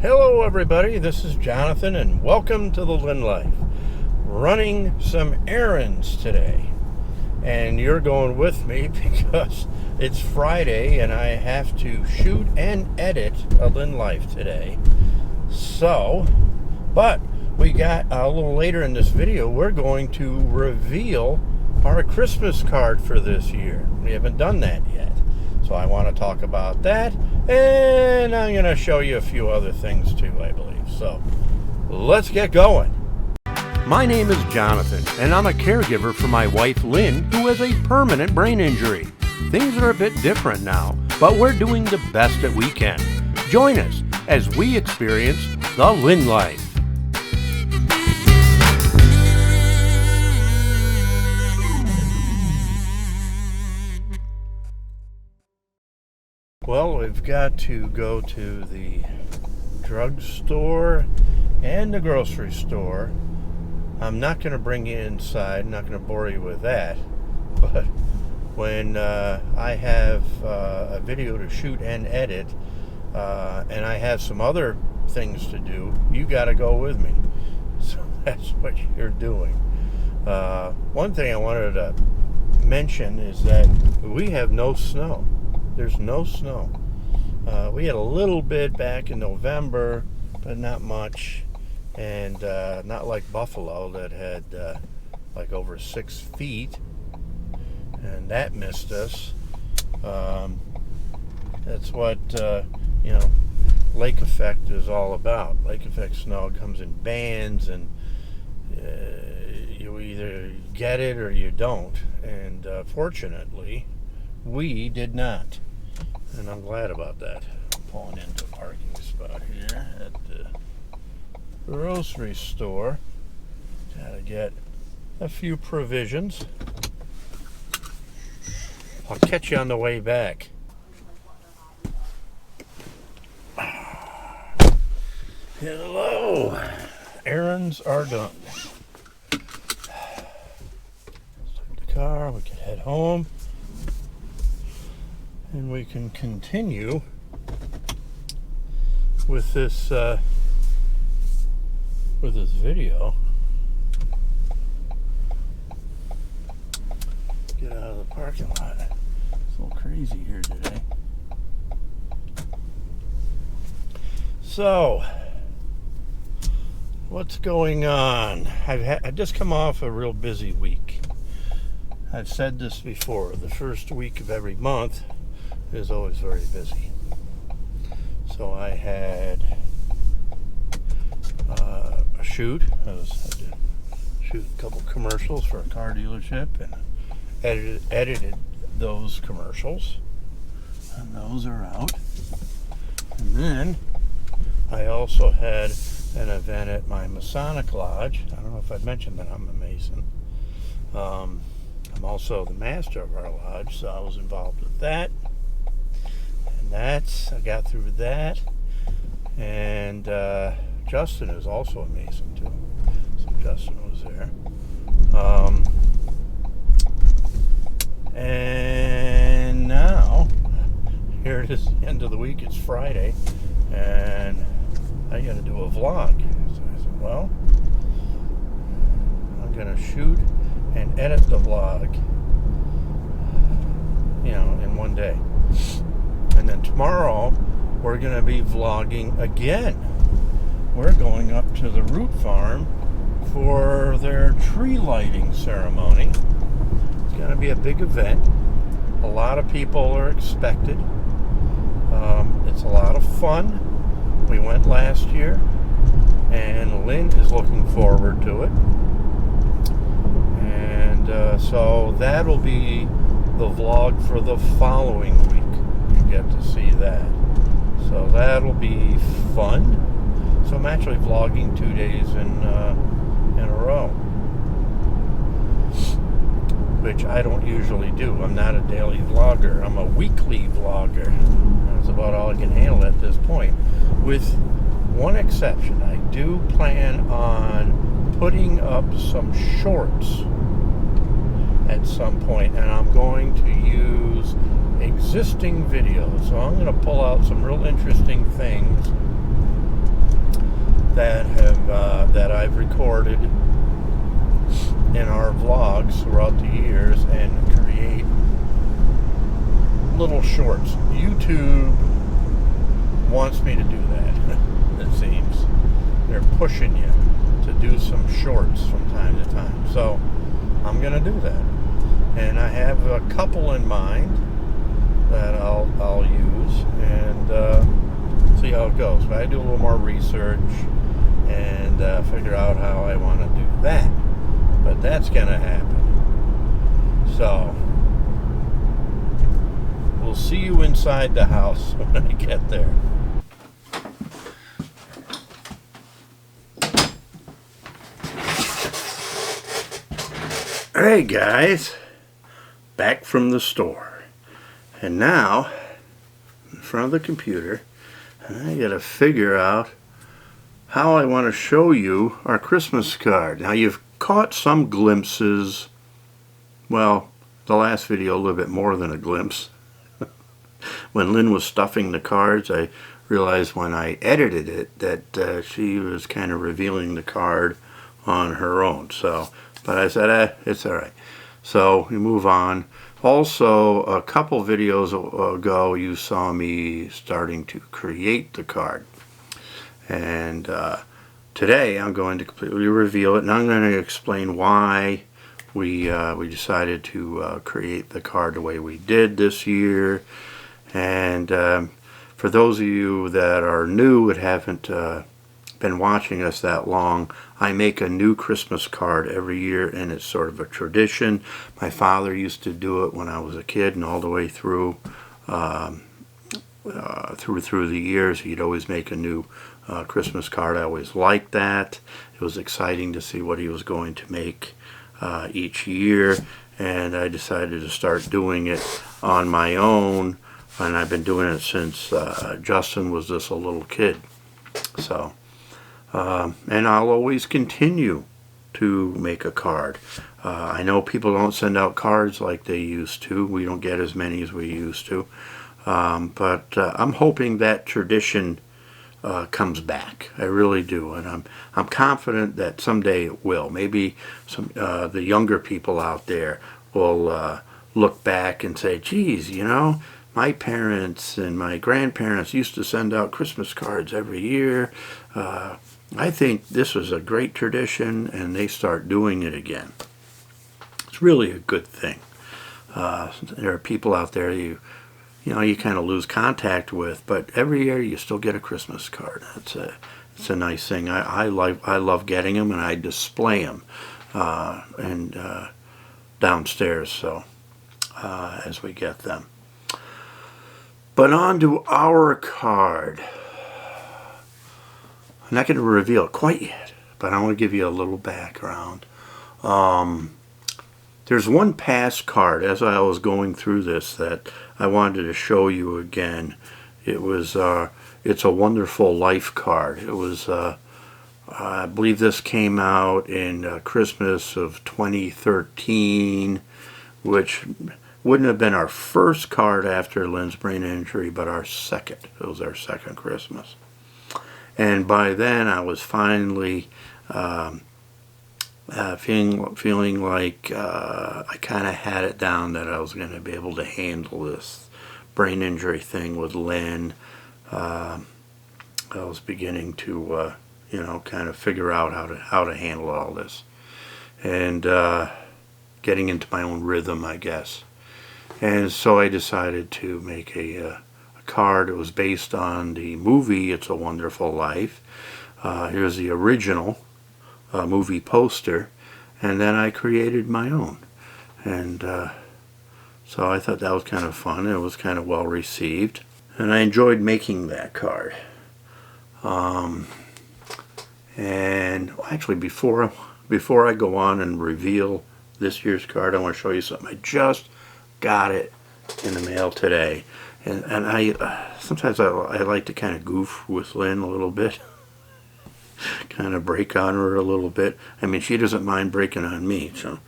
Hello everybody, this is Jonathan and welcome to the Lynn Life. Running some errands today. And you're going with me because it's Friday and I have to shoot and edit a Lynn Life today. But we got a little later in this video, we're going to reveal our Christmas card for this year. We haven't done that yet. So I want to talk about that, and I'm going to show you a few other things too, I believe. So let's get going. My name is Jonathan, and I'm a caregiver for my wife Lynn, who has a permanent brain injury. Things are a bit different now, but we're doing the best that we can. Join us as we experience the Lynn Life. Well, we've got to go to the drugstore and the grocery store. I'm not going to bring you inside. I'm not going to bore you with that. But when I have a video to shoot and edit, and I have some other things to do, you got to go with me. So that's what you're doing. One thing I wanted to mention is that we have no snow. There's no snow. We had a little bit back in November, but not much. And not like Buffalo that had like over 6 feet. And that missed us. That's what, lake effect is all about. Lake effect snow comes in bands, and you either get it or you don't. And fortunately, we did not. And I'm glad about that. I'm pulling into a parking spot here at the grocery store. Gotta get a few provisions. I'll catch you on the way back. Hello. Errands are done. Start the car. We can head home. And we can continue with this video. Get out of the parking lot. It's a little crazy here today. So, what's going on? I've just come off a real busy week. I've said this before. The first week of every month is always very busy. So I had a shoot. I had to shoot a couple commercials for a car dealership and edited those commercials. And those are out. And then I also had an event at my Masonic Lodge. I don't know if I've mentioned that I'm a Mason. I'm also the master of our lodge, so I was involved with that. I got through that, and Justin is also a Mason too, so Justin was there. And now here it is, the end of the week. It's Friday, and I got to do a vlog. So I said, well, I'm gonna shoot and edit the vlog, in one day. And then tomorrow, we're going to be vlogging again. We're going up to the Root Farm for their tree lighting ceremony. It's going to be a big event. A lot of people are expected. It's a lot of fun. We went last year, and Lynn is looking forward to it. And so that'll be the vlog for the following week. Get to see that, so that'll be fun. So I'm actually vlogging 2 days in a row, which I don't usually do. I'm not a daily vlogger. I'm a weekly vlogger. That's about all I can handle at this point, with one exception. I do plan on putting up some shorts at some point, and I'm going to use existing videos. So I'm going to pull out some real interesting things that I've recorded in our vlogs throughout the years and create little shorts. YouTube wants me to do that. It seems they're pushing you to do some shorts from time to time, so I'm gonna do that, and I have a couple in mind that I'll use and see how it goes. But I do a little more research and figure out how I want to do that. But that's gonna happen. So we'll see you inside the house when I get there. Hey guys, back from the store, and now in front of the computer, and I gotta figure out how I want to show you our Christmas card. Now you've caught some glimpses, well, the last video a little bit more than a glimpse. When Lynn was stuffing the cards, I realized when I edited it that she was kind of revealing the card on her own. So, but I said, it's alright. So we move on. Also, a couple videos ago you saw me starting to create the card. And today I'm going to completely reveal it, and I'm going to explain why we decided to create the card the way we did this year. And for those of you that are new and haven't been watching us that long, I make a new Christmas card every year, and it's sort of a tradition. My father used to do it when I was a kid, and all the way through through the years, he'd always make a new Christmas card. I always liked that. It was exciting to see what he was going to make each year, and I decided to start doing it on my own, and I've been doing it since Justin was just a little kid. So, and I'll always continue to make a card. I know people don't send out cards like they used to. We don't get as many as we used to. But I'm hoping that tradition comes back. I really do, and I'm confident that someday it will. Maybe some the younger people out there will look back and say, geez, you know, my parents and my grandparents used to send out Christmas cards every year. I think this was a great tradition, and they start doing it again. It's really a good thing. There are people out there you know, you kind of lose contact with, but every year you still get a Christmas card. It's a nice thing. I love getting them, and I display them downstairs. So as we get them. But on to our card. I'm not going to reveal it quite yet, but I want to give you a little background. There's one past card as I was going through this that I wanted to show you again. It was It's a Wonderful Life card. It was I believe this came out in Christmas of 2013, which wouldn't have been our first card after Lynn's brain injury, but our second. It was our second Christmas. And by then I was finally feeling like I kind of had it down, that I was going to be able to handle this brain injury thing with Lynn. I was beginning to you know, kind of figure out how to handle all this, and getting into my own rhythm, I guess. And so I decided to make a card. It was based on the movie It's a Wonderful Life. Here's the original movie poster, and then I created my own. And so I thought that was kind of fun. It was kind of well received, and I enjoyed making that card. And actually, before I go on and reveal this year's card, I want to show you something. I just got it in the mail today. And I sometimes I like to kind of goof with Lynn a little bit, kind of break on her a little bit. I mean, she doesn't mind breaking on me. So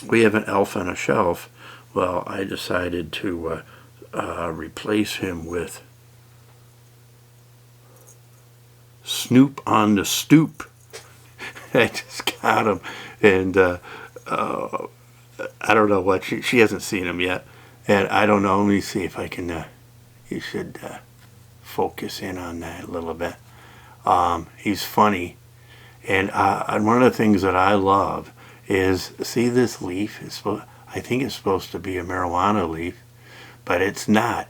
we have an elf on a shelf. Well, I decided to replace him with Snoop on the Stoop. I just got him, and I don't know what she hasn't seen him yet, and I don't know. Let me see if I can. You should focus in on that a little bit. He's funny, and one of the things that I love is, see this leaf? I think it's supposed to be a marijuana leaf, but it's not.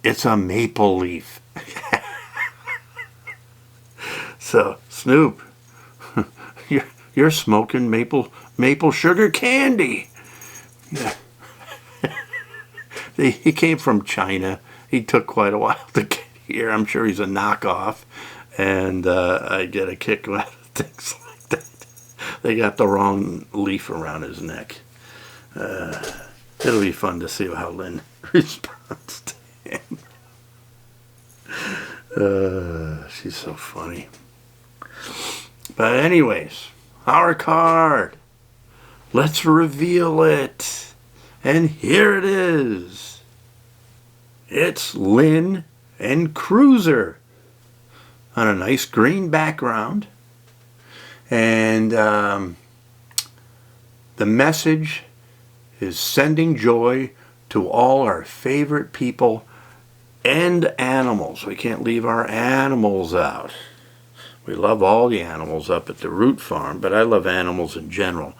It's a maple leaf. So Snoop, you're smoking maple sugar candy. Yeah. He came from China. He took quite a while to get here. I'm sure he's a knockoff, and I get a kick out of things like that. They got the wrong leaf around his neck. It'll be fun to see how Lynn responds to him. She's so funny. But anyways, our card. Let's reveal it. And here it is. It's Lynn and Cruiser on a nice green background. And the message is sending joy to all our favorite people and animals. We can't leave our animals out. We love all the animals up at the Root Farm, but I love animals in general.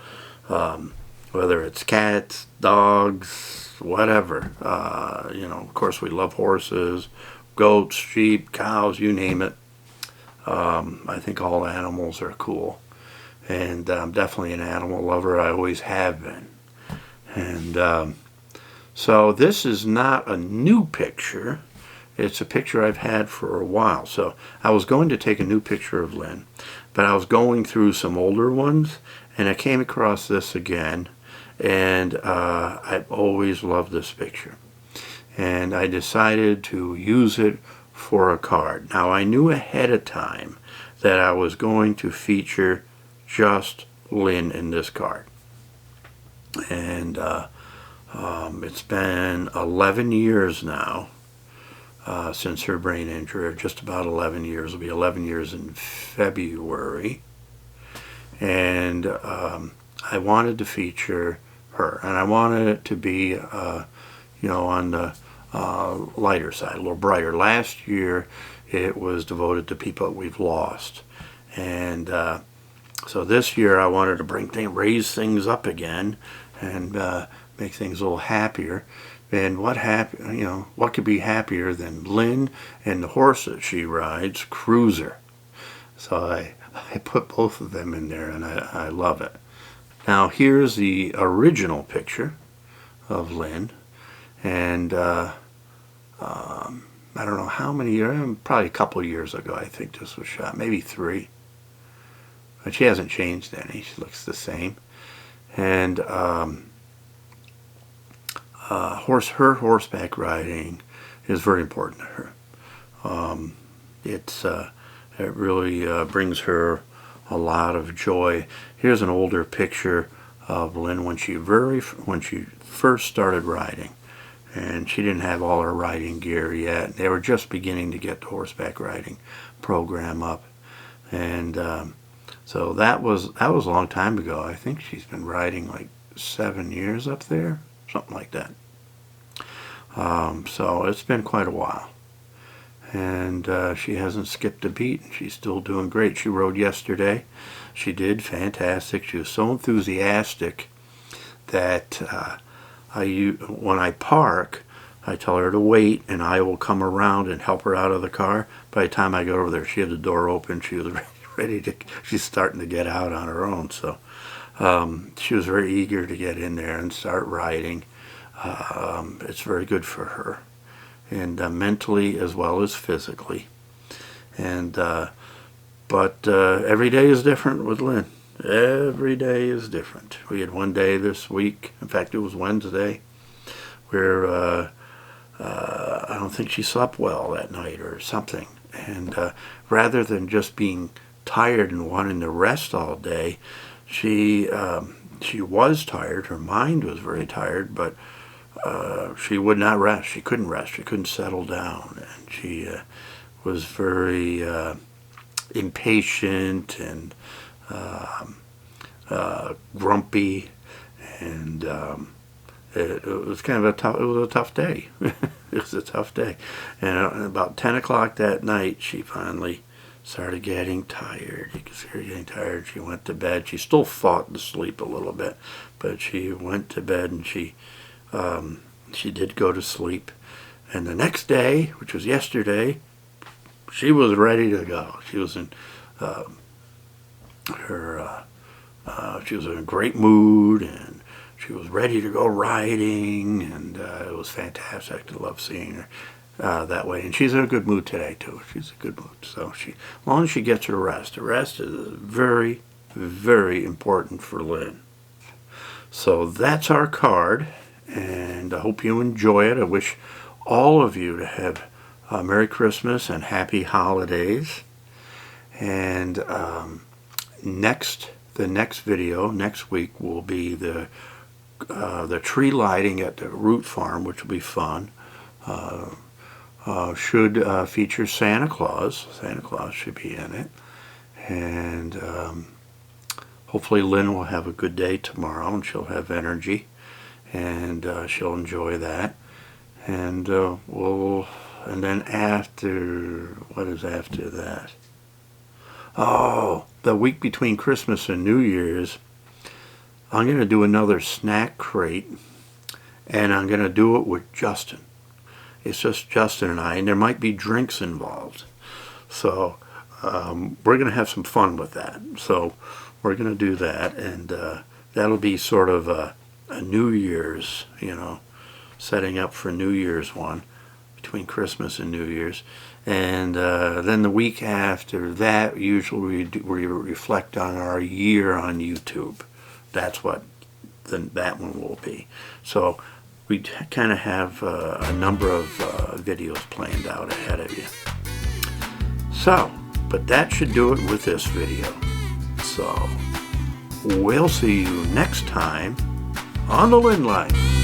Whether it's cats, dogs, whatever. Of course we love horses, goats, sheep, cows, you name it. I think all animals are cool. And I'm definitely an animal lover. I always have been. And so this is not a new picture. It's a picture I've had for a while. So I was going to take a new picture of Lynn, but I was going through some older ones, and I came across this again, and I've always loved this picture. And I decided to use it for a card. Now, I knew ahead of time that I was going to feature just Lynn in this card. And it's been 11 years now since her brain injury, just about 11 years. It'll be 11 years in February. And I wanted to feature her, and I wanted it to be, on the lighter side, a little brighter. Last year, it was devoted to people that we've lost, and so this year I wanted to raise things up again, and make things a little happier. And what could be happier than Lynn and the horse that she rides, Cruiser? So I put both of them in there, and I love it. Now here's the original picture of Lynn, and I don't know how many years, probably a couple of years ago I think this was shot, maybe 3. But she hasn't changed any, she looks the same. And her horseback riding is very important to her. It really brings her a lot of joy. Here's an older picture of Lynn when she first started riding, and she didn't have all her riding gear yet. They were just beginning to get the horseback riding program up, and so that was a long time ago. I think she's been riding like 7 years up there, something like that. So it's been quite a while. And she hasn't skipped a beat, and she's still doing great. She rode yesterday. She did fantastic. She was so enthusiastic that when I park, I tell her to wait, and I will come around and help her out of the car. By the time I got over there, she had the door open. She was ready to. She's starting to get out on her own. So she was very eager to get in there and start riding. It's very good for her, and mentally as well as physically. And but every day is different with Lynn. Every day is different. We had one day this week, in fact it was Wednesday, where I don't think she slept well that night or something, and rather than just being tired and wanting to rest all day, she was tired. Her mind was very tired, but she would not rest. She couldn't rest. She couldn't settle down, and she was very impatient and grumpy, and it was kind of a tough day. It was a tough day, and about 10 o'clock that night, she finally started getting tired. You could see her getting tired. She went to bed. She still fought to sleep a little bit, but she went to bed, and she did go to sleep. And the next day, which was yesterday, she was ready to go. She was in she was in a great mood, and she was ready to go riding, and it was fantastic. I love seeing her that way. And she's in a good mood today too. She's in a good mood. So as long as she gets her rest. The rest is very, very important for Lynn. So that's our card, and I hope you enjoy it. I wish all of you to have a Merry Christmas and Happy Holidays. And the next video next week will be the tree lighting at the Root Farm, which will be fun. Should feature Santa Claus. Santa Claus should be in it. And hopefully Lynn will have a good day tomorrow, and she'll have energy, and she'll enjoy that. And and then what is after that? Oh, the week between Christmas and New Year's, I'm going to do another snack crate, and I'm going to do it with Justin. It's just Justin and I, and there might be drinks involved. So we're going to have some fun with that. So we're going to do that, and that'll be sort of a New Year's, setting up for New Year's one, between Christmas and New Year's. And then the week after that, usually we reflect on our year on YouTube. That's what that one will be. So we kind of have a number of videos planned out ahead of you. So, but that should do it with this video. So, we'll see you next time on the Lynn Line.